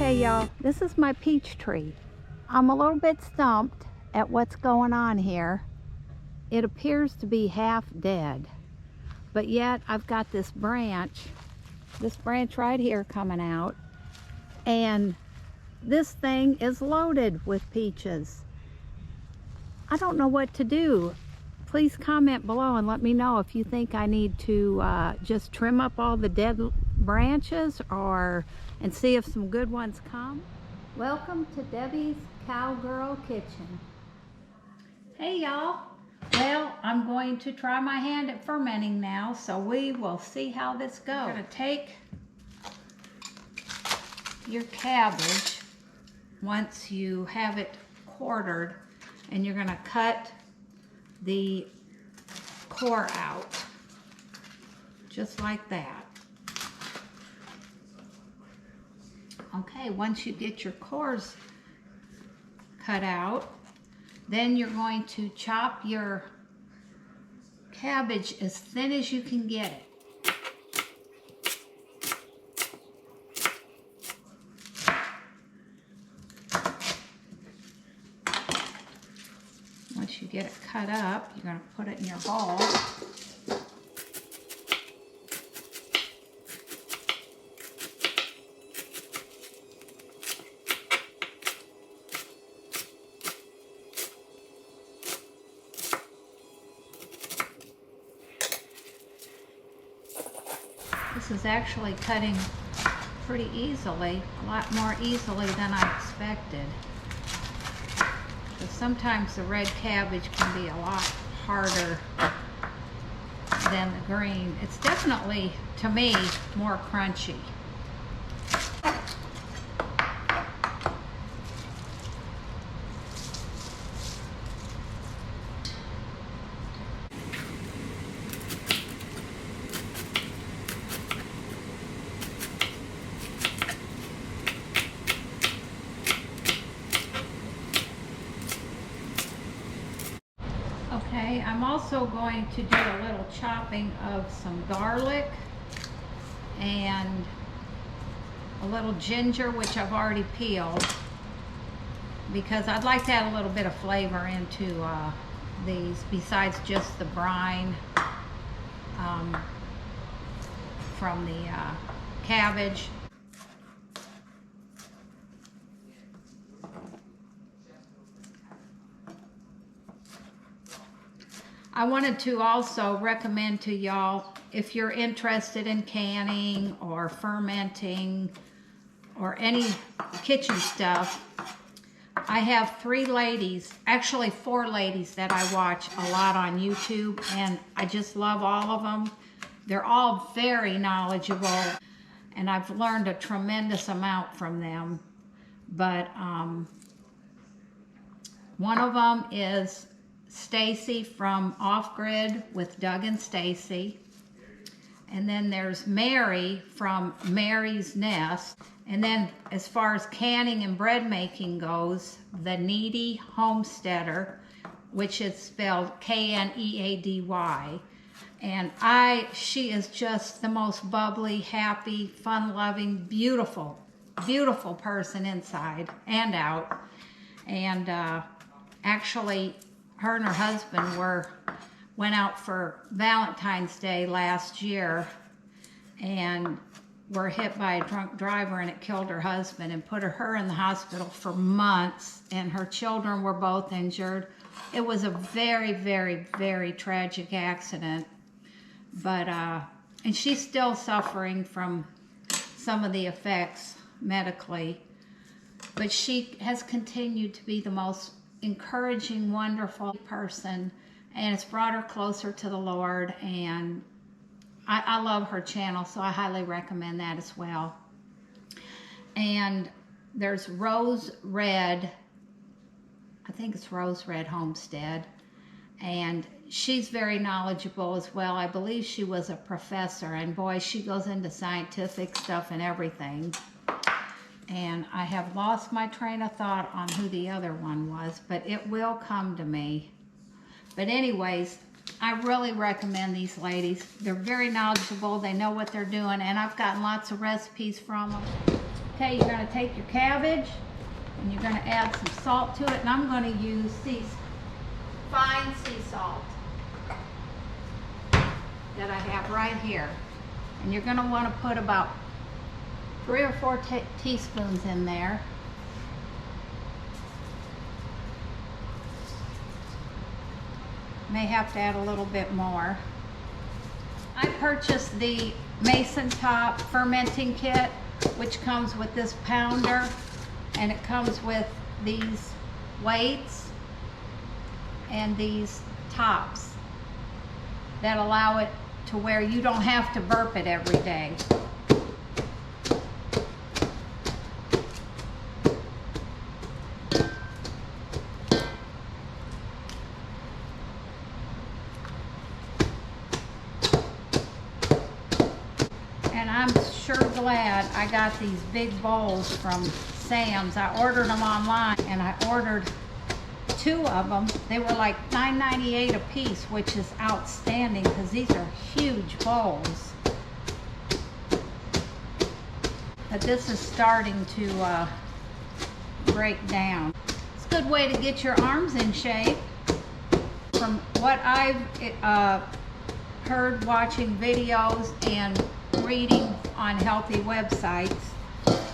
Okay, y'all, this is my peach tree. I'm a little bit stumped at what's going on here. It appears to be half dead, but yet I've got this branch right here coming out, and this thing is loaded with peaches. I don't know what to do. Please comment below and let me know if you think I need to just trim up all the dead branches and see if some good ones come. Welcome to Debbie's Cowgirl Kitchen. Hey y'all. Well, I'm going to try my hand at fermenting now, so we will see how this goes. You're going to take your cabbage once you have it quartered, and you're going to cut the core out, just like that. Okay, once you get your cores cut out, then you're going to chop your cabbage as thin as you can get it. Once you get it cut up, you're going to put it in your bowl. This is actually cutting pretty easily, a lot more easily than I expected. Because sometimes the red cabbage can be a lot harder than the green. It's definitely, to me, more crunchy. Okay, I'm also going to do a little chopping of some garlic and a little ginger, which I've already peeled, because I'd like to add a little bit of flavor into these besides just the brine from the cabbage. I wanted to also recommend to y'all, if you're interested in canning or fermenting or any kitchen stuff, I have 3 ladies, actually 4 ladies that I watch a lot on YouTube, and I just love all of them. They're all very knowledgeable, and I've learned a tremendous amount from them. But one of them is Stacy from Off Grid with Doug and Stacy. And then there's Mary from Mary's Nest. And then as far as canning and bread making goes, the Kneady Homesteader, which is spelled K-N-E-A-D-Y. And she is just the most bubbly, happy, fun-loving, beautiful, beautiful person inside and out. And actually, her and her husband went out for Valentine's Day last year and were hit by a drunk driver, and it killed her husband and put her in the hospital for months, and her children were both injured. It was a very, very, very tragic accident, but and she's still suffering from some of the effects medically, but she has continued to be the most encouraging, wonderful person, and it's brought her closer to the Lord, and I love her channel, so I highly recommend that as well. And there's RoseRed, I think it's RoseRed Homestead, and she's very knowledgeable as well. I believe she was a professor, and boy, she goes into scientific stuff and everything. And I have lost my train of thought on who the other one was, but it will come to me. But anyways, I really recommend these ladies. They're very knowledgeable. They know what they're doing, and I've gotten lots of recipes from them. Okay, you're going to take your cabbage and you're going to add some salt to it, and I'm going to use fine sea salt that I have right here. And you're going to want to put about 3 or 4 teaspoons in there. May have to add a little bit more. I purchased the Mason Top fermenting kit, which comes with this pounder, and it comes with these weights and these tops that allow it to where you don't have to burp it every day. And I'm sure glad I got these big bowls from Sam's. I ordered them online, and I ordered 2 of them. They were like $9.98 a piece, which is outstanding because these are huge bowls. But this is starting to break down. It's a good way to get your arms in shape. From what I've heard watching videos and reading on healthy websites,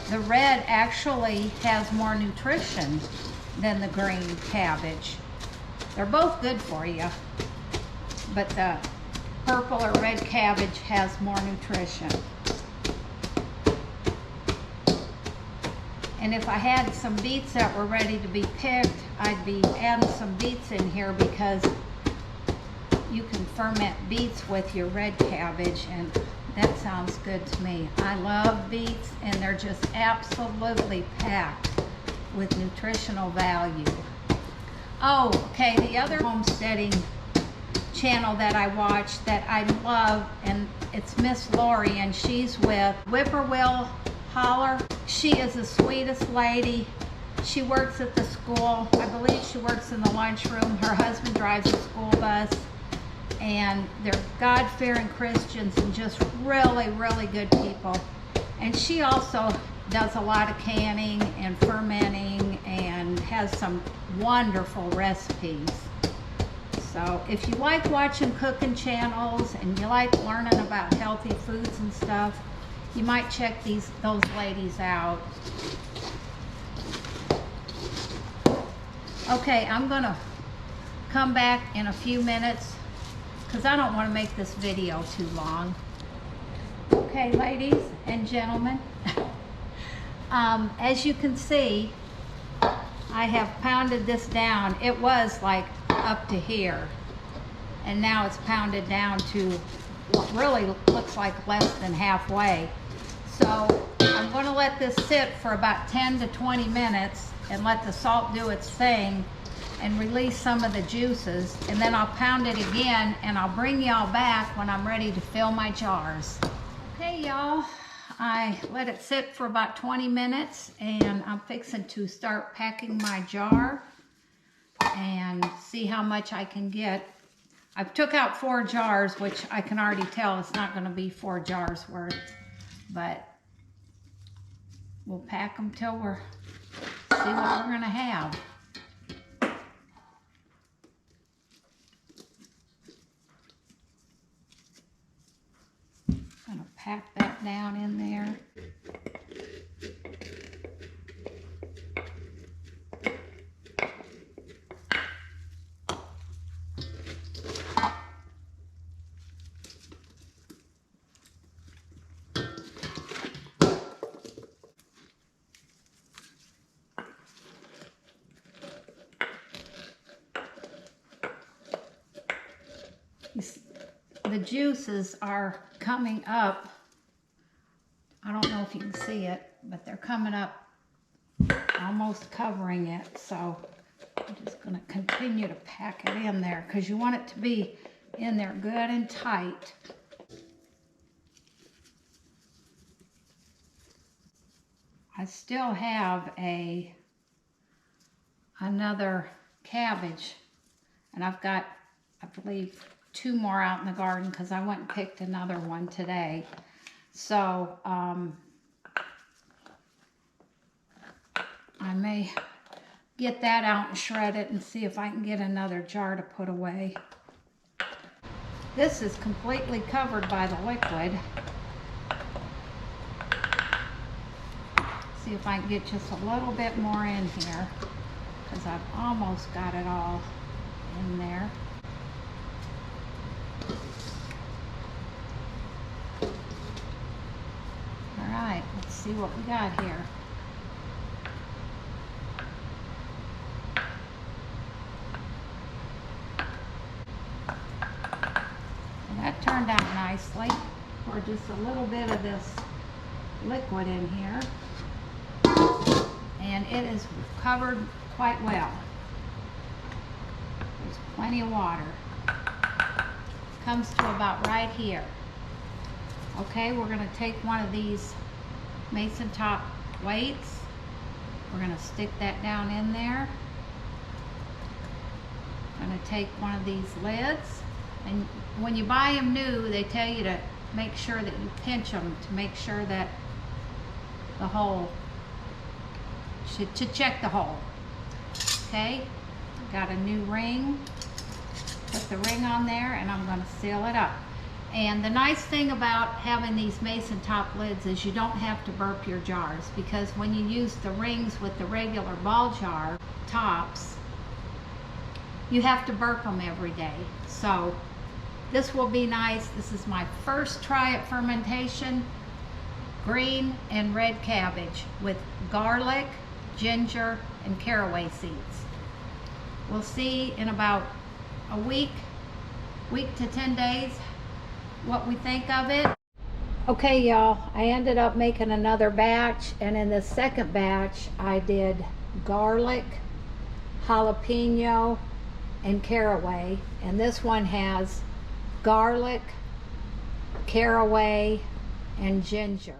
the red actually has more nutrition than the green cabbage. They're both good for you, but the purple or red cabbage has more nutrition. And if I had some beets that were ready to be picked, I'd be adding some beets in here, because you can ferment beets with your red cabbage, and that sounds good to me. I love beets, and they're just absolutely packed with nutritional value. Oh, okay, the other homesteading channel that I watch that I love, and it's Miss Lori, and she's with Whippoorwill Holler. She is the sweetest lady. She works at the school. I believe she works in the lunchroom. Her husband drives a school bus, and they're God-fearing Christians and just really, really good people. And she also does a lot of canning and fermenting and has some wonderful recipes. So if you like watching cooking channels and you like learning about healthy foods and stuff, you might check those ladies out. Okay, I'm gonna come back in a few minutes because I don't want to make this video too long. Okay, ladies and gentlemen, as you can see, I have pounded this down. It was like up to here, and now it's pounded down to what really looks like less than halfway. So I'm going to let this sit for about 10 to 20 minutes and let the salt do its thing and release some of the juices, and then I'll pound it again, and I'll bring y'all back when I'm ready to fill my jars. Okay, y'all, I let it sit for about 20 minutes, and I'm fixing to start packing my jar and see how much I can get. I've took out 4 jars, which I can already tell it's not going to be 4 jars worth, but we'll pack them till we're see what we're going to have. I'm going to pack that down in there. The juices are coming up. I don't know if you can see it, but they're coming up, almost covering it. So I'm just going to continue to pack it in there because you want it to be in there good and tight. I still have another cabbage, and I've got, I believe, 2 more out in the garden because I went and picked another one today. So I may get that out and shred it and see if I can get another jar to put away. This is completely covered by the liquid. See if I can get just a little bit more in here, because I've almost got it all in there. All right, let's see what we got here. And that turned out nicely. Pour just a little bit of this liquid in here. And it is covered quite well. There's plenty of water. Comes to about right here. Okay, we're going to take one of these mason top weights. We're going to stick that down in there. I'm going to take one of these lids. And when you buy them new, they tell you to make sure that you pinch them to make sure that the hole, to check the hole. Okay, got a new ring. Put the ring on there and I'm going to seal it up. And the nice thing about having these mason top lids is you don't have to burp your jars, because when you use the rings with the regular ball jar tops, you have to burp them every day. So this will be nice. This is my first try at fermentation. Green and red cabbage with garlic, ginger, and caraway seeds. We'll see in about a week to 10 days what we think of it. Okay, y'all, I ended up making another batch, and in the second batch I did garlic, jalapeno, and caraway, and this one has garlic, caraway, and ginger.